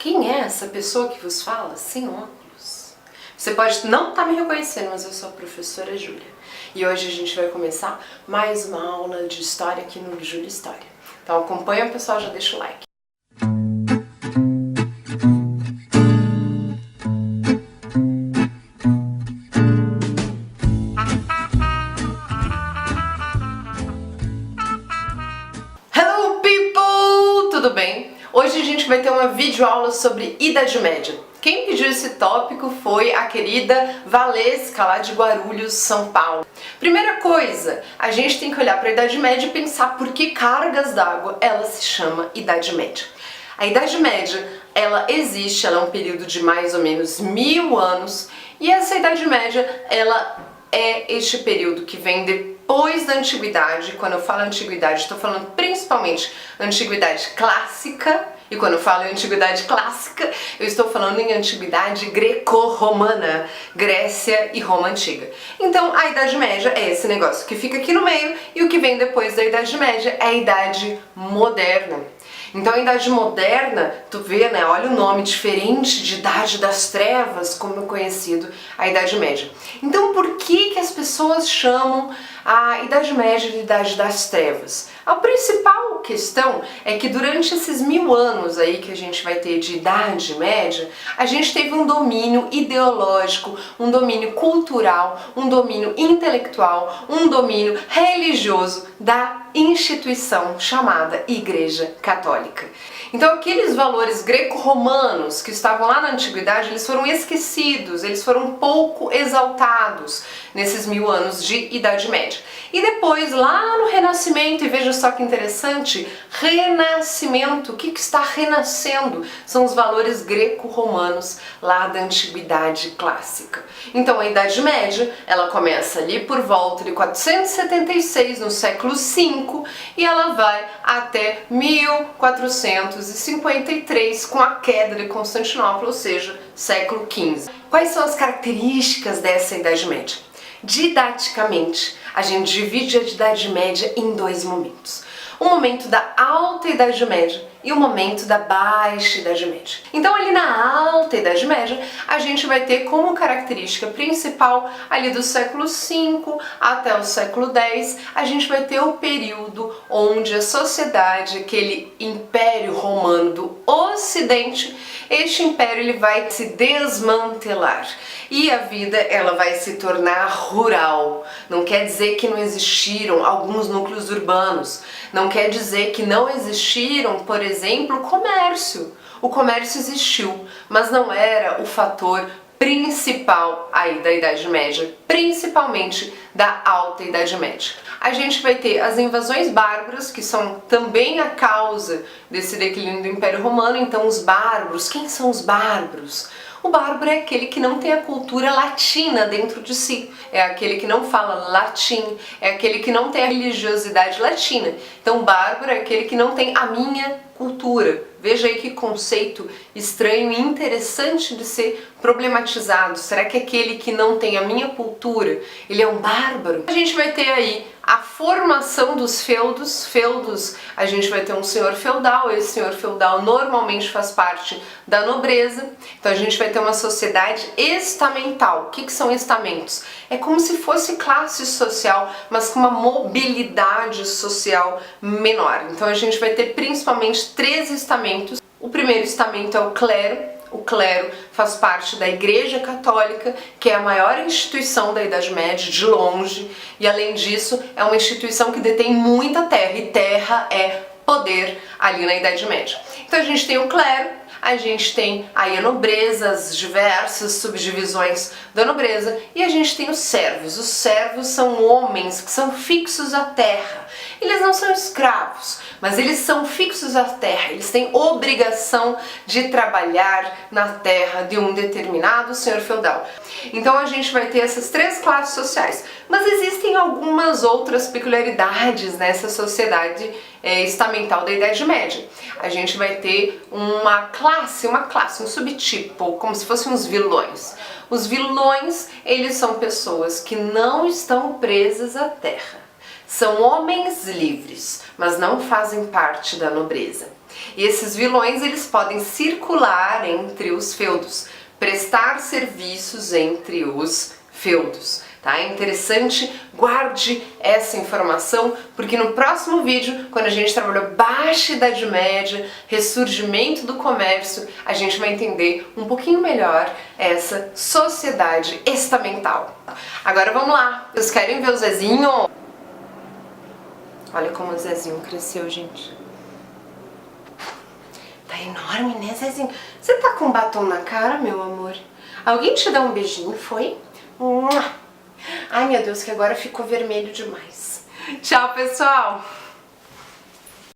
Quem é essa pessoa que vos fala sem óculos? Você pode não estar me reconhecendo, mas eu sou a professora Júlia. E hoje a gente vai começar mais uma aula de história aqui no Júlia História. Então acompanha, pessoal, já deixa o like. Hello people! Tudo bem? Hoje a gente vai ter uma videoaula sobre Idade Média. Quem pediu esse tópico foi a querida Valesca, lá de Guarulhos, São Paulo. Primeira coisa, a gente tem que olhar para a Idade Média e pensar por que cargas d'água ela se chama Idade Média. A Idade Média, ela existe, ela é um período de mais ou menos 1000 anos, e essa Idade Média, ela é este período que vem depois da Antiguidade. Quando eu falo Antiguidade, estou falando principalmente Antiguidade Clássica, e quando eu falo em Antiguidade Clássica, eu estou falando em Antiguidade Greco-Romana, Grécia e Roma Antiga. Então, a Idade Média é esse negócio que fica aqui no meio, e o que vem depois da Idade Média é a Idade Moderna. Então a Idade Moderna, tu vê, né, olha o nome diferente de Idade das Trevas, como é conhecido a Idade Média. Então por que as pessoas chamam a Idade Média de Idade das Trevas? A principal questão é que durante esses 1000 anos aí que a gente vai ter de Idade Média, a gente teve um domínio ideológico, um domínio cultural, um domínio intelectual, um domínio religioso da instituição chamada Igreja Católica. Então aqueles valores greco-romanos que estavam lá na Antiguidade, eles foram esquecidos, eles foram pouco exaltados nesses 1000 anos de Idade Média. E depois, lá no Renascimento, e veja só que interessante, Renascimento, o que está renascendo? São os valores greco-romanos lá da Antiguidade Clássica. Então a Idade Média, ela começa ali por volta de 476, no século V, e ela vai até 1453 com a queda de Constantinopla, ou seja, século XV. Quais são as características dessa Idade Média? Didaticamente, a gente divide a Idade Média em dois momentos. O momento da Alta Idade Média e o momento da Baixa Idade Média. Então ali na Alta Idade Média, a gente vai ter como característica principal, ali do século V até o século X, a gente vai ter o período onde a sociedade, aquele Império Romano do Ocidente, este império ele vai se desmantelar e a vida ela vai se tornar rural. Não quer dizer que não existiram alguns núcleos urbanos, não quer dizer que não existiram, por exemplo, comércio. O comércio existiu, mas não era o fator principal aí da Idade Média, principalmente da Alta Idade Média. A gente vai ter as invasões bárbaras, que são também a causa desse declínio do Império Romano. Então os bárbaros, quem são os bárbaros? O bárbaro é aquele que não tem a cultura latina dentro de si, é aquele que não fala latim, é aquele que não tem a religiosidade latina. Então o bárbaro é aquele que não tem a minha cultura. Veja aí que conceito estranho e interessante de ser problematizado. Será que aquele que não tem a minha cultura, ele é um bárbaro? A gente vai ter aí a formação dos feudos. Feudos, a gente vai ter um senhor feudal, esse senhor feudal normalmente faz parte da nobreza. Então a gente vai ter uma sociedade estamental. O que são estamentos? É como se fosse classe social, mas com uma mobilidade social menor. Então a gente vai ter principalmente 3 estamentos. O primeiro estamento é o clero. O clero faz parte da Igreja Católica, que é a maior instituição da Idade Média, de longe, e além disso é uma instituição que detém muita terra, e terra é poder ali na Idade Média. Então a gente tem o clero, a gente tem aí a nobreza, as diversas subdivisões da nobreza, e a gente tem os servos. Os servos são homens que são fixos à terra. Eles não são escravos, mas eles são fixos à terra, eles têm obrigação de trabalhar na terra de um determinado senhor feudal. Então a gente vai ter essas 3 classes sociais, mas existem algumas outras peculiaridades nessa sociedade estamental da Idade Média. A gente vai ter uma classe, um subtipo, como se fossem os vilões. Os vilões, eles são pessoas que não estão presas à terra. São homens livres, mas não fazem parte da nobreza. E esses vilões, eles podem circular entre os feudos, prestar serviços entre os feudos. Tá? É interessante, guarde essa informação, porque no próximo vídeo, quando a gente trabalhou Baixa Idade Média, ressurgimento do comércio, a gente vai entender um pouquinho melhor essa sociedade estamental. Agora vamos lá, vocês querem ver o Zezinho? Olha como o Zezinho cresceu, gente. Tá enorme, né, Zezinho? Você tá com batom na cara, meu amor? Alguém te deu um beijinho, foi? Ai, meu Deus, que agora ficou vermelho demais. Tchau, pessoal!